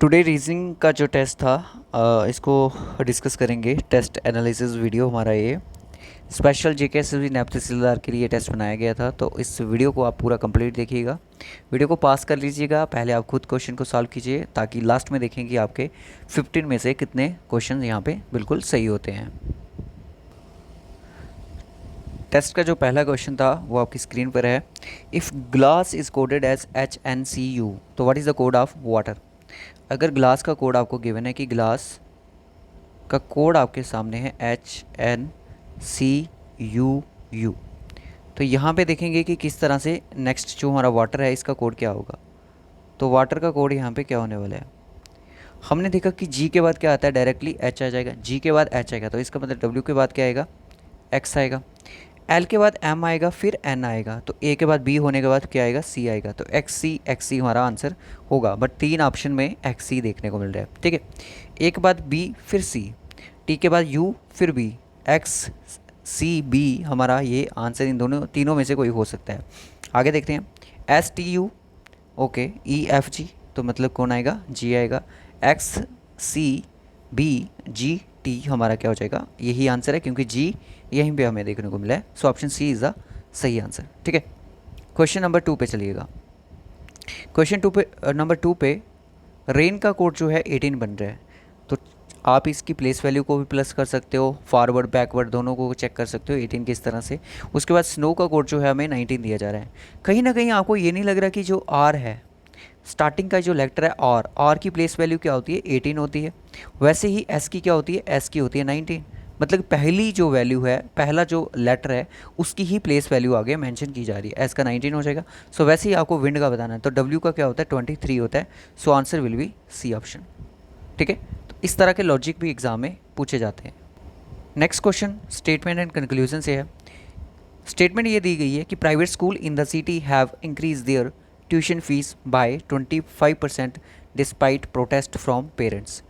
Today reasoning का जो test था इसको डिस्कस करेंगे। टेस्ट एनालिसिस वीडियो हमारा ये स्पेशल जेके एसएसबी नैब तहसीलदार के लिए टेस्ट बनाया गया था। तो इस वीडियो को आप पूरा कंप्लीट देखिएगा, वीडियो को पास कर लीजिएगा। पहले आप खुद क्वेश्चन को सॉल्व कीजिए ताकि लास्ट में देखें कि आपके 15 में से कितने क्वेश्चन यहाँ पे बिल्कुल सही होते हैं। टेस्ट का जो पहला क्वेश्चन था वो आपकी स्क्रीन पर है। If glass is coded as HNCU तो what is the code of water. अगर ग्लास का कोड आपको गिवन है कि ग्लास का कोड आपके सामने है HNCUU, तो यहाँ पे देखेंगे कि किस तरह से नेक्स्ट जो हमारा वाटर है इसका कोड क्या होगा। तो वाटर का कोड यहाँ पे क्या होने वाला है। हमने देखा कि G के बाद क्या आता है, डायरेक्टली H आ जाएगा। G के बाद H आएगा तो इसका मतलब W के बाद क्या आएगा, X आएगा। L के बाद M आएगा, फिर N आएगा। तो A के बाद B होने के बाद क्या आएगा, C आएगा। तो XC हमारा आंसर होगा। बट 3 ऑप्शन में XC देखने को मिल रहा है, ठीक है। A के बाद B फिर C, T के बाद U फिर B, XCB हमारा ये आंसर इन दोनों तीनों में से कोई हो सकता है। आगे देखते हैं। STU ओके, EFG तो मतलब कौन आएगा, G आएगा। XCBGT हमारा क्या हो जाएगा, यही आंसर है क्योंकि G यहीं पे हमें देखने को मिला है। So option C is the सही आंसर, ठीक है। क्वेश्चन नंबर 2 पे चलिएगा। क्वेश्चन नंबर 2 पे रेन का कोड जो है 18 बन रहा है। तो आप इसकी प्लेस वैल्यू को भी प्लस कर सकते हो, फॉरवर्ड बैकवर्ड दोनों को चेक कर सकते हो 18 किस तरह से। उसके बाद स्नो का कोड जो है हमें 19 दिया जा रहा है। कहीं ना कहीं आपको ये नहीं लग रहा कि जो आर है, स्टार्टिंग का जो लेटर है आर की प्लेस वैल्यू क्या होती है, 18 होती है। वैसे ही एस की क्या होती है, एस की होती है 19। मतलब पहली जो वैल्यू है, पहला जो लेटर है उसकी ही प्लेस वैल्यू आगे मेंशन की जा रही है। एस का 19 हो जाएगा। सो वैसे ही आपको विंड का बताना है तो डब्ल्यू का क्या होता है, 23 होता है। So answer will be C option, ठीक है। तो इस तरह के लॉजिक भी एग्जाम में पूछे जाते हैं। Next question statement and conclusion से है। स्टेटमेंट ये दी गई है कि private school in the city have increase their tuition fees by 25% despite protest from parents.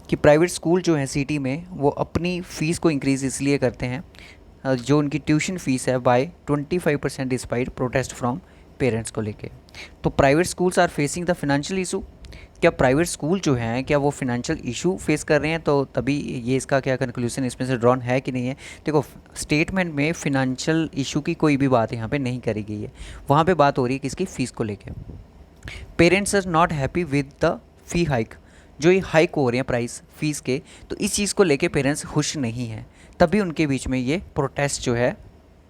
कि प्राइवेट स्कूल जो हैं सिटी में वो अपनी फ़ीस को इंक्रीज़ इसलिए करते हैं, जो उनकी ट्यूशन फ़ीस है by 25% despite protest from parents को लेके। तो private schools are facing the financial issue. क्या प्राइवेट स्कूल जो हैं क्या वो फिनेंशियल इशू फेस कर रहे हैं, तो तभी ये इसका क्या कंक्लूजन इसमें से ड्रॉन है कि नहीं है। देखो स्टेटमेंट में फिनेंशियल इशू की कोई भी बात यहाँ पे नहीं करी गई है, वहाँ पे बात हो रही है किसकी, फ़ीस को लेके। Parents are not happy with the fee hike, जो ये हाइक हो रहे हैं प्राइस फीस के, तो इस चीज़ को लेके पेरेंट्स खुश नहीं हैं। तभी उनके बीच में ये प्रोटेस्ट जो है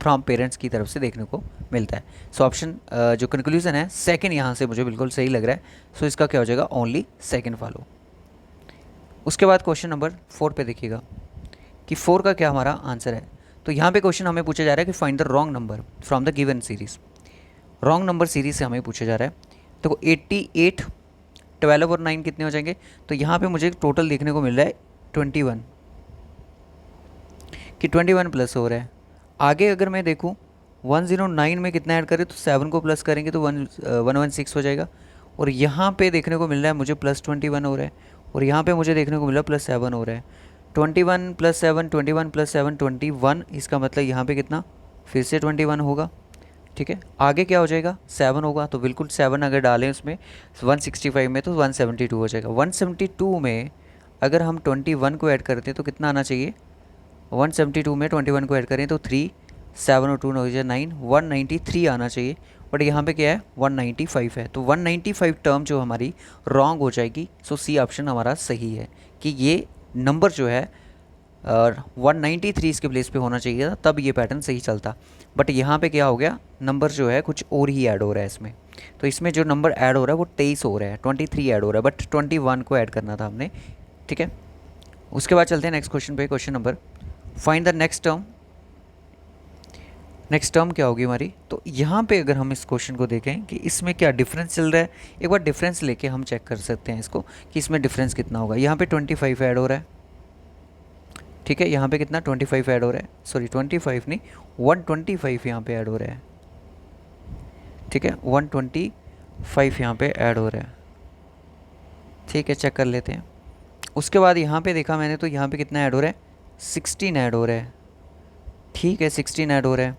फ्रॉम पेरेंट्स की तरफ से देखने को मिलता है। सो ऑप्शन जो कंक्लूजन है सेकंड यहाँ से मुझे बिल्कुल सही लग रहा है। सो इसका क्या हो जाएगा, ओनली सेकंड फॉलो। उसके बाद क्वेश्चन नंबर 4 पे देखिएगा कि 4 का क्या हमारा आंसर है। तो यहाँ पे क्वेश्चन हमें पूछा जा रहा है कि find the wrong number from the given series. Wrong number series से हमें पूछा जा रहा है। देखो 88, 12 और 9 कितने हो जाएंगे। तो यहाँ पे मुझे टोटल देखने को मिल रहा है 21, कि 21 प्लस हो रहा है। आगे अगर मैं देखूँ 109 में कितना ऐड करें, तो 7 को प्लस करेंगे तो 116 हो जाएगा। और यहाँ पे देखने को मिल रहा है मुझे प्लस 21 हो रहा है, और यहाँ पे मुझे देखने को मिल रहा है प्लस 7 हो रहा है। 21 प्लस 7, 21 प्लस 7 21, इसका मतलब यहाँ पे कितना, फिर से 21 होगा, ठीक है। आगे क्या हो जाएगा, 7 होगा। तो बिल्कुल 7 अगर डालें उसमें 165 में तो 172 हो जाएगा। 172 में अगर हम 21 को ऐड करते हैं तो कितना आना चाहिए, 172 में 21 को ऐड करें तो 3, 7 और 2 हो जाए 9, 193 आना चाहिए। बट यहाँ पे क्या है, 195 है। तो 195 टर्म जो हमारी रॉन्ग हो जाएगी। सो सी ऑप्शन हमारा सही है कि ये नंबर जो है और 193 इसके प्लेस पे होना चाहिए था, तब ये पैटर्न सही चलता। बट यहाँ पे क्या हो गया, नंबर जो है कुछ और ही ऐड हो रहा है इसमें। तो इसमें जो नंबर ऐड हो रहा है वो 23 हो रहा है, 23 ऐड हो रहा है, बट 21 को ऐड करना था हमने, ठीक है। उसके बाद चलते हैं नेक्स्ट क्वेश्चन पे। Question number, find the next term. Next term क्या होगी हमारी। तो यहाँ पे अगर हम इस क्वेश्चन को देखें कि इसमें क्या डिफरेंस चल रहा है, एक बार डिफरेंस लेके हम चेक कर सकते हैं इसको कि इसमें डिफरेंस कितना होगा। यहाँ पे 25 ऐड हो रहा है, ठीक है। यहाँ पे कितना 25 ऐड हो रहा है, सॉरी 25 नहीं 125 यहाँ पे ऐड हो रहा है, ठीक है। 125 यहाँ पे ऐड हो रहा है, ठीक है। चेक कर लेते हैं। उसके बाद यहाँ पे देखा मैंने तो यहाँ पे कितना ऐड हो रहा है, 16 ऐड हो रहा है, ठीक है। 16 ऐड हो रहा है।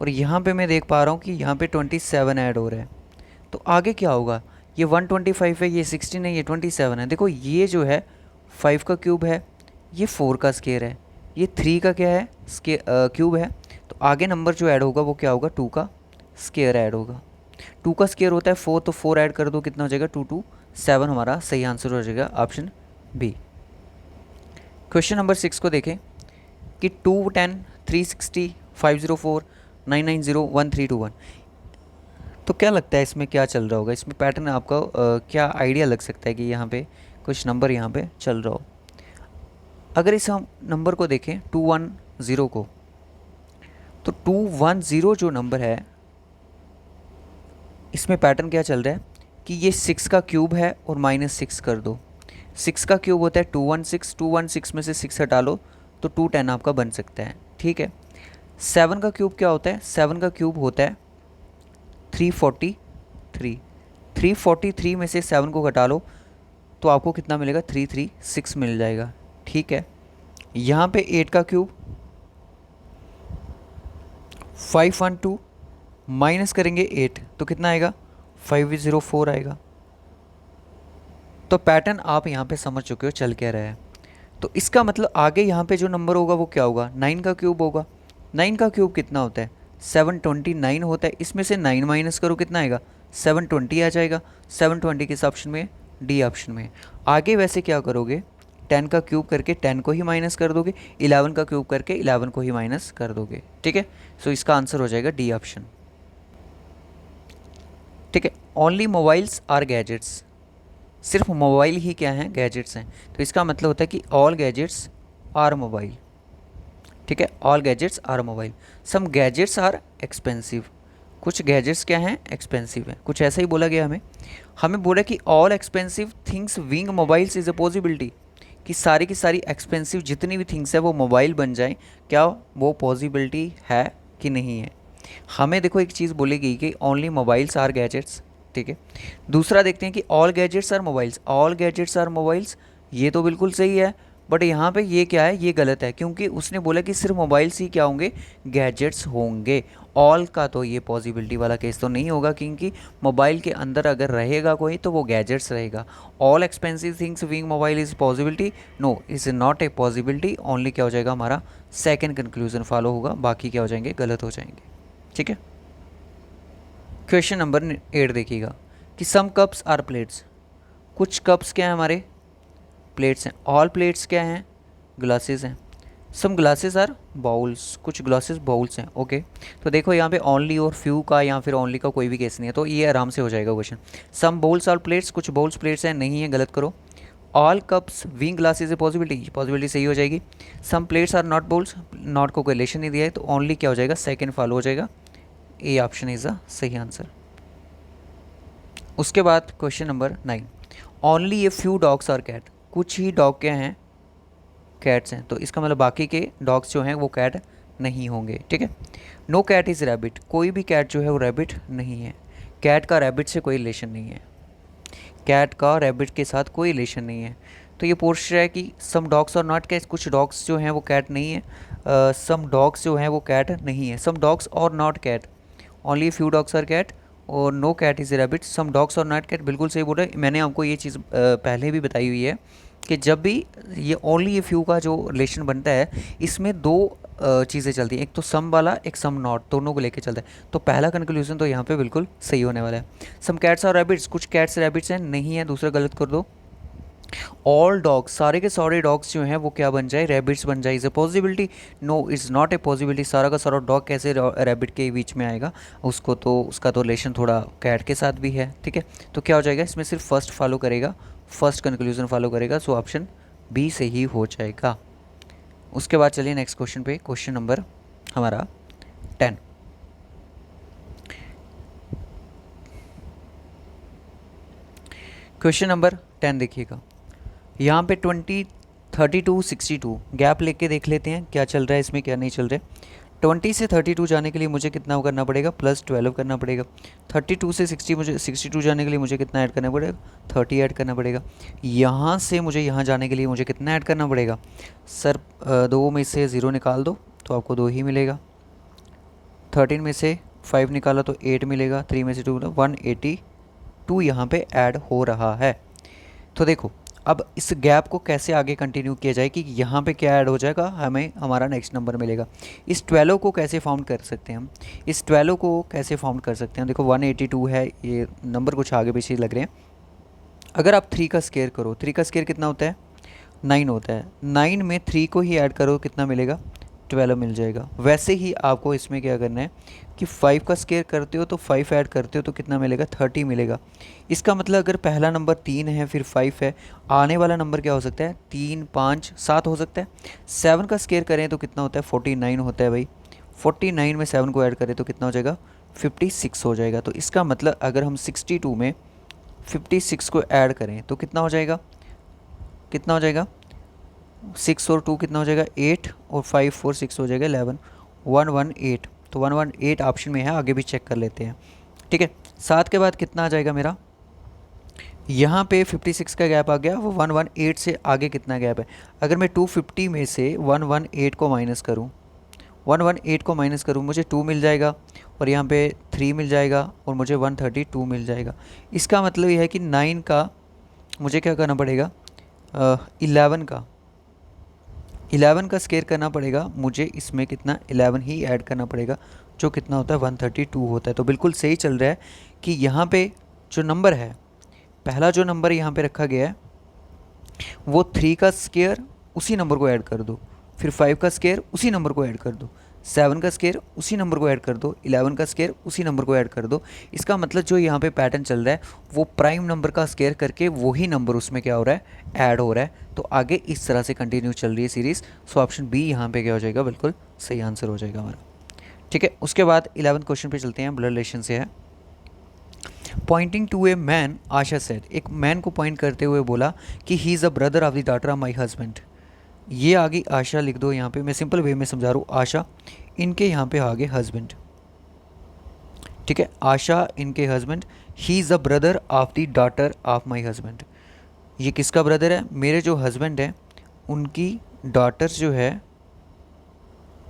और यहाँ पे मैं देख पा रहा हूँ कि यहाँ पे 27 ऐड हो रहा है। तो आगे क्या होगा, ये 125 है, ये 16 है, ये 27 है। देखो ये जो है 5 का क्यूब है, ये 4 का स्केयर है, ये 3 का क्या है क्यूब है। तो आगे नंबर जो ऐड होगा वो क्या होगा, 2 का स्केयर ऐड होगा। 2 का स्केयर होता है 4, तो 4 ऐड कर दो, कितना हो जाएगा 2 2 7, हमारा सही आंसर हो जाएगा ऑप्शन बी। क्वेश्चन नंबर 6 को देखें कि 210 360 504 990 1321। तो क्या लगता है इसमें क्या चल रहा होगा, इसमें पैटर्न आपका क्या आइडिया लग सकता है कि यहाँ पे कुछ नंबर यहाँ पे चल रहा हो। अगर इस हम नंबर को देखें 210 को, तो 210 जो नंबर है इसमें पैटर्न क्या चल रहा है कि ये 6 का क्यूब है और -6 कर दो। 6 का क्यूब होता है 216, 216 में से 6 हटा लो तो 210 आपका बन सकता है, ठीक है। 7 का क्यूब क्या होता है, 7 का क्यूब होता है 343। 343 में से 7 को घटा लो तो आपको कितना मिलेगा, 336 मिल जाएगा, ठीक है। यहाँ पे 8 का क्यूब 512 माइनस करेंगे 8 तो कितना आएगा, 504 आएगा। तो पैटर्न आप यहाँ पे समझ चुके हो चल क्या रहा है। तो इसका मतलब आगे यहाँ पे जो नंबर होगा वो क्या होगा, 9 का क्यूब होगा। 9 का क्यूब कितना होता है, 729 होता है। इसमें से 9 माइनस करो कितना आएगा, 720 आ जाएगा। 720 किस ऑप्शन में, डी ऑप्शन में। आगे वैसे क्या करोगे, 10 का क्यूब करके 10 को ही माइनस कर दोगे, 11 का क्यूब करके 11 को ही माइनस कर दोगे, ठीक है। सो इसका आंसर हो जाएगा डी ऑप्शन, ठीक है। ओनली मोबाइल्स आर गैजेट्स, सिर्फ मोबाइल ही क्या हैं, गैजेट्स हैं। तो इसका मतलब होता है कि ऑल गैजेट्स आर मोबाइल, ठीक है। All gadgets are mobile. Some gadgets are expensive, कुछ गैजेट्स क्या हैं, एक्सपेंसिव हैं, कुछ ऐसा ही बोला गया हमें। हमें बोला कि all expensive things wing mobiles is a possibility, कि सारी की सारी एक्सपेंसिव जितनी भी थिंग्स है वो मोबाइल बन जाए, क्या वो पॉसिबिलिटी है कि नहीं है। हमें देखो एक चीज़ बोली गई कि ओनली मोबाइल्स आर गैजेट्स, ठीक है। दूसरा देखते हैं कि all gadgets are mobiles, all gadgets are mobiles, ये तो बिल्कुल सही है। बट यहाँ पे ये क्या है, ये गलत है, क्योंकि उसने बोला कि सिर्फ मोबाइल्स ही क्या होंगे, गैजेट्स होंगे। ऑल का तो ये पॉसिबिलिटी वाला केस तो नहीं होगा, क्योंकि मोबाइल के अंदर अगर रहेगा कोई तो वो गैजेट्स रहेगा। All expensive things being mobile is possibility, no is not a possibility. Only क्या हो जाएगा, हमारा सेकेंड कंक्लूजन फॉलो होगा, बाकी क्या हो जाएंगे, गलत हो जाएंगे, ठीक है। क्वेश्चन नंबर 8 देखिएगा कि सम कप्स आर प्लेट्स, कुछ कप्स क्या हैं हमारे, प्लेट्स हैं। ऑल प्लेट्स क्या हैं, ग्लासेस हैं। सम ग्लासेस आर बाउल्स, कुछ ग्लासेस बाउल्स हैं, ओके। तो देखो यहाँ पे ओनली और फ्यू का या फिर ओनली का कोई भी केस नहीं है, तो ये आराम से हो जाएगा question. Some bowls are plates, कुछ बाउल्स प्लेट्स हैं, नहीं है, गलत करो। ऑल कप्स विंग ग्लासेस है पॉसिबिलिटी, पॉसिबिलिटी सही हो जाएगी। Some plates are not bowls, not को कोई रिलेशन नहीं दिया है, तो ओनली क्या हो जाएगा, सेकेंड फॉलो हो जाएगा, ए ऑप्शन इज़ द सही आंसर। उसके बाद question number 9, only a few dogs are cat, कुछ ही डॉग क्या हैं, कैट्स हैं। तो इसका मतलब बाकी के डॉग्स जो हैं वो कैट नहीं होंगे, ठीक है। नो कैट इज़ रैबिट, कोई भी कैट जो है वो रैबिट नहीं है। कैट का रैबिट से कोई रिलेशन नहीं है, कैट का रैबिट के साथ कोई रिलेशन नहीं है। तो ये पूछ रहा है कि सम डॉग्स और नॉट कैट, कुछ डॉग्स जो हैं वो कैट नहीं है, सम डॉग्स जो हैं वो कैट नहीं है। Some dogs are not cat, only few dogs are cat, और no cat is rabbit. Some dogs are not cat, बिल्कुल सही बोल रहे हैं। मैंने आपको ये चीज़ पहले भी बताई हुई है कि जब भी ये ओनली ये फ्यू का जो रिलेशन बनता है, इसमें दो चीज़ें चलती हैं, एक तो सम वाला, एक सम नॉट, दोनों को लेके चलता है। तो पहला कंक्लूजन तो यहाँ पे बिल्कुल सही होने वाला है। सम कैट्स और रैबिट्स, कुछ कैट्स रैबिट्स हैं, नहीं है, दूसरा गलत कर दो। ऑल डॉग्स, सारे के सारे डॉग्स जो हैं वो क्या बन जाए, रैबिट्स बन जाए, is a possibility, no is not a possibility. सारा का सारा डॉग कैसे रैबिट के बीच में आएगा, उसको तो उसका तो रिलेशन थोड़ा कैट के साथ भी है, ठीक है। तो क्या हो जाएगा, इसमें सिर्फ फर्स्ट फॉलो करेगा, फर्स्ट कंक्लूजन फॉलो करेगा, सो ऑप्शन बी से ही हो जाएगा। उसके बाद चलिए नेक्स्ट क्वेश्चन पे, क्वेश्चन नंबर हमारा 10। क्वेश्चन नंबर 10 देखिएगा, यहाँ पे 20 32 62 गैप लेके देख लेते हैं क्या चल रहा है इसमें, क्या नहीं चल रहा है। 20 से 32 जाने के लिए मुझे कितना करना पड़ेगा, +12 करना पड़ेगा। 32 से 60 मुझे 62 जाने के लिए मुझे कितना ऐड करना पड़ेगा, 30 ऐड करना पड़ेगा। यहाँ से मुझे यहाँ जाने के लिए मुझे कितना ऐड करना पड़ेगा, सर 2 में से 0 निकाल दो तो आपको 2 ही मिलेगा। 13 में से 5 निकाला तो 8 मिलेगा, 3 में से 2 182 2 यहाँ पे ऐड हो रहा है। तो देखो अब इस गैप को कैसे आगे कंटिन्यू किया जाए कि यहाँ पे क्या ऐड हो जाएगा, हमें हमारा नेक्स्ट नंबर मिलेगा। इस 12 को कैसे फाउंड कर सकते हैं हम, इस 12 को कैसे फाउंड कर सकते हैं। देखो 182 है, ये नंबर कुछ आगे पीछे लग रहे हैं। अगर आप 3 का स्केयर करो, 3 का स्केयर कितना होता है, 9 होता है। 9 में 3 को ही ऐड करो, कितना मिलेगा, 12 मिल जाएगा। वैसे ही आपको इसमें क्या करना है कि 5 का स्केयर करते हो तो 5 ऐड करते हो तो कितना मिलेगा, 30 मिलेगा। इसका मतलब अगर पहला नंबर 3 है फिर 5 है, आने वाला नंबर क्या हो सकता है, 3 5 7 हो सकता है। 7 का स्केयर करें तो कितना होता है, 49 होता है भाई। 49 में 7 को ऐड करें तो कितना हो जाएगा, 56 हो जाएगा। तो इसका मतलब अगर हम 62 में 56 को ऐड करें तो कितना हो जाएगा, कितना हो जाएगा, 6 और 2 कितना हो जाएगा, 8 और 5 4 6 हो जाएगा 11, 118। तो 118 ऑप्शन में है, आगे भी चेक कर लेते हैं। ठीक है, 7 के बाद कितना आ जाएगा मेरा, यहाँ पे 56 का गैप आ गया, वो 118 से आगे कितना गैप है। अगर मैं 250 में से 118 को माइनस करूँ, 118 को माइनस करूँ, मुझे 2 मिल जाएगा और यहाँ पे 3 मिल जाएगा और मुझे 132 मिल जाएगा। इसका मतलब ये है कि 9 का मुझे क्या करना पड़ेगा, 11 का स्केयर करना पड़ेगा मुझे, इसमें कितना 11 ही ऐड करना पड़ेगा, जो कितना होता है 132 होता है। तो बिल्कुल सही चल रहा है कि यहाँ पे जो नंबर है, पहला जो नंबर यहाँ पे रखा गया है वो 3 का स्केयर उसी नंबर को ऐड कर दो, फिर 5 का स्केयर उसी नंबर को ऐड कर दो, 7 का स्केयर उसी नंबर को ऐड कर दो, 11 का स्केयर उसी नंबर को ऐड कर दो। इसका मतलब जो यहाँ पे पैटर्न चल रहा है वो प्राइम नंबर का स्केयर करके वही नंबर उसमें क्या हो रहा है, ऐड हो रहा है। तो आगे इस तरह से कंटिन्यू चल रही है सीरीज़। सो ऑप्शन बी यहाँ पे क्या हो जाएगा, बिल्कुल सही आंसर हो जाएगा हमारा। ठीक है, उसके बाद 11th क्वेश्चन पे चलते हैं, ब्लड रिलेशन से है। Pointing to a man, Asha said, एक मैन को पॉइंट करते हुए बोला कि he is a brother of the daughter of my husband. ये आगे आशा लिख दो, यहाँ पे मैं सिंपल वे में समझा रहा हूँ। आशा, इनके यहाँ पे आगे हस्बैंड, ठीक है, आशा इनके husband, he is a brother of the daughter of my husband. ये किसका ब्रदर है, मेरे जो हस्बैंड है उनकी डॉटर्स जो है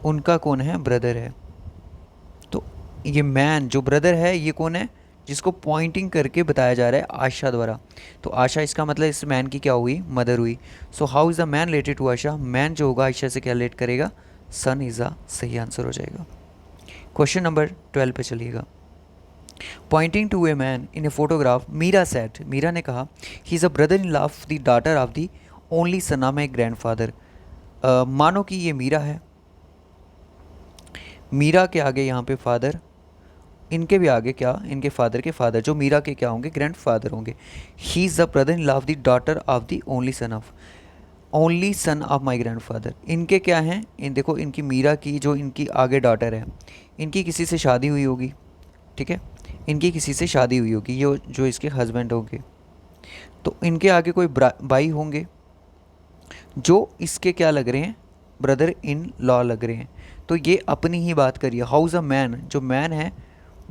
उनका कौन है, ब्रदर है। तो ये मैन जो ब्रदर है ये कौन है, जिसको पॉइंटिंग करके बताया जा रहा है आशा द्वारा। तो आशा, इसका मतलब इस मैन की क्या हुई, मदर हुई। So how is a man related to Asha, man जो होगा आशा से क्या रिलेट करेगा, सन इज़ अ सही आंसर हो जाएगा। क्वेश्चन नंबर 12 पे चलिएगा। Pointing to a man in a photograph, Meera said, Meera ने कहा, he is a brother in law of the daughter of the only son of my grandfather. मानो कि ये मीरा है, मीरा के आगे यहाँ पे फादर, इनके भी आगे क्या, इनके फादर के फादर जो मीरा के क्या होंगे, ग्रैंड फादर होंगे। He is the brother in law of the daughter of the only son of my grand father. इनके क्या हैं, इन देखो, इनकी मीरा की जो इनकी आगे डॉटर है, इनकी किसी से शादी हुई होगी, ठीक है, इनकी किसी से शादी हुई होगी, ये जो इसके हस्बैंड होंगे। तो इनके आगे कोई भाई होंगे जो इसके क्या लग रहे हैं, ब्रदर इन लॉ लग रहे हैं। तो ये अपनी ही बात करिए, हाउ इज़ अ मैन, जो मैन है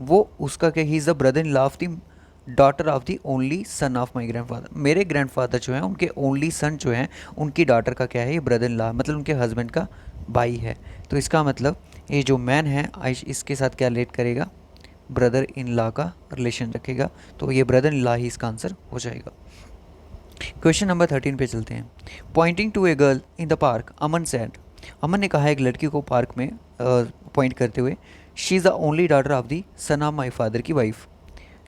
वो उसका क्या, he is the brother in law of the daughter of the only son of my grand father. मेरे ग्रैंड फादर जो हैं उनके ओनली सन जो हैं उनकी डॉटर का क्या है, ये ब्रदर इन लॉ, मतलब उनके हस्बैंड का भाई है। तो इसका मतलब ये जो मैन है इसके साथ क्या रिलेट करेगा, ब्रदर इन लॉ का रिलेशन रखेगा। तो ये ब्रदर इन लॉ ही इसका आंसर हो जाएगा। क्वेश्चन नंबर 13 पे चलते हैं। Pointing to a girl in the park, Aman said, Aman ने कहा एक लड़की को पार्क में पॉइंट करते हुए, she is the only daughter of the son of my father की wife.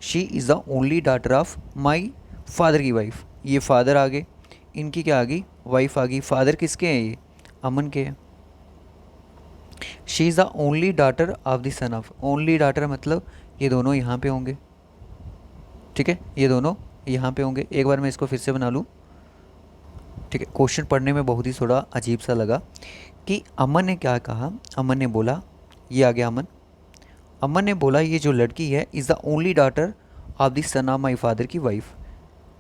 She is the only daughter of my father की वाइफ। ये फादर आ गए, इनकी क्या आ गई, वाइफ आ गई। फादर किसके हैं, ये अमन के हैं। She is the only daughter of the son of, only daughter मतलब ये दोनों यहाँ पे होंगे, ठीक है, ये दोनों यहाँ पे होंगे। एक बार मैं इसको फिर से बना लूँ, ठीक है, क्वेश्चन पढ़ने में बहुत ही थोड़ा अजीब सा लगा कि अमन ने क्या कहा, अमन ने बोला, ये आ गया अमन, अमन ने बोला ये जो लड़की है is the only daughter of the son of my father की वाइफ।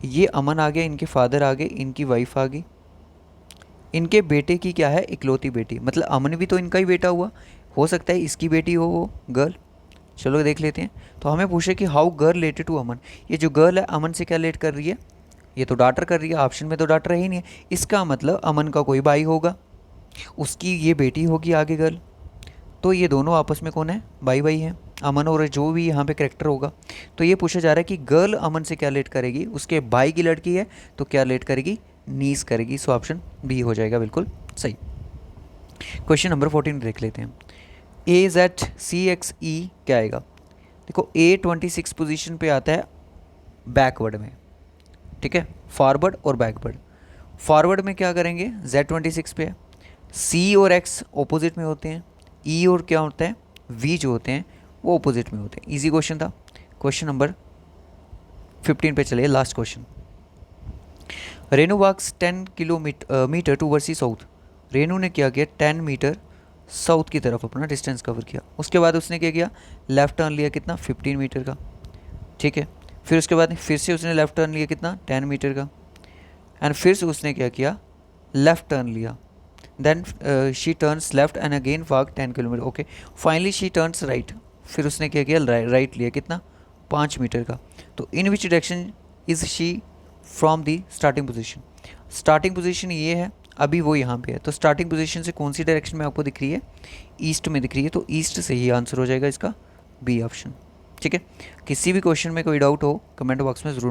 ये अमन आ गया, इनके फादर आ गए, इनकी वाइफ आ गई, इनके बेटे की क्या है, इकलौती बेटी, मतलब अमन भी तो इनका ही बेटा हुआ, हो सकता है इसकी बेटी हो वो गर्ल। चलो देख लेते हैं। तो हमें पूछे कि हाउ गर्ल रिलेटेड टू अमन, ये जो गर्ल है अमन से क्या रिलेट कर रही है, ये तो डॉटर कर रही है, ऑप्शन में तो डॉटर है ही नहीं है। इसका मतलब अमन का कोई भाई होगा, उसकी ये बेटी होगी आगे गर्ल। तो ये दोनों आपस में कौन है, भाई भाई हैं। अमन और जो भी यहाँ पे करेक्टर होगा। तो ये पूछा जा रहा है कि गर्ल अमन से क्या रिलेट करेगी, उसके भाई की लड़की है तो क्या रिलेट करेगी, नीस करेगी। सो ऑप्शन बी हो जाएगा बिल्कुल सही। क्वेश्चन नंबर 14 देख लेते हैं। ए जेड सी एक्स ई क्या आएगा। देखो ए 26 पोजीशन पे आता है बैकवर्ड में, ठीक है, फॉरवर्ड और बैकवर्ड। फॉरवर्ड में क्या करेंगे, Z26 पे है, सी और एक्स ऑपोजिट में होते हैं, ई और क्या होता है, वी जो होते हैं वो ऑपोजिट में होते हैं। इजी क्वेश्चन था। क्वेश्चन नंबर 15 पे चलिए, last question. Renu walks 10 kilometre towards the south. Renu ने क्या किया, 10 मीटर साउथ की तरफ अपना डिस्टेंस कवर किया। उसके बाद उसने क्या किया, लेफ्ट टर्न लिया कितना, 15 मीटर का, ठीक है। फिर उसके बाद फिर से उसने लेफ्ट टर्न लिया कितना, 10 मीटर का, एंड फिर से उसने क्या किया, लेफ्ट टर्न लिया। Then she turns left and again walk 10 kilometre, okay. Finally she turns right, फिर उसने क्या किया, राइट लिया कितना, 5 मीटर का। तो in which direction is she from the starting position. Starting position ये है, अभी वो यहाँ पे है, तो स्टार्टिंग पोजीशन से कौन सी डायरेक्शन में आपको दिख रही है, ईस्ट में दिख रही है, तो ईस्ट से ही आंसर हो जाएगा इसका बी ऑप्शन, ठीक है। किसी भी क्वेश्चन में कोई डाउट हो कमेंट बॉक्स में ज़रूर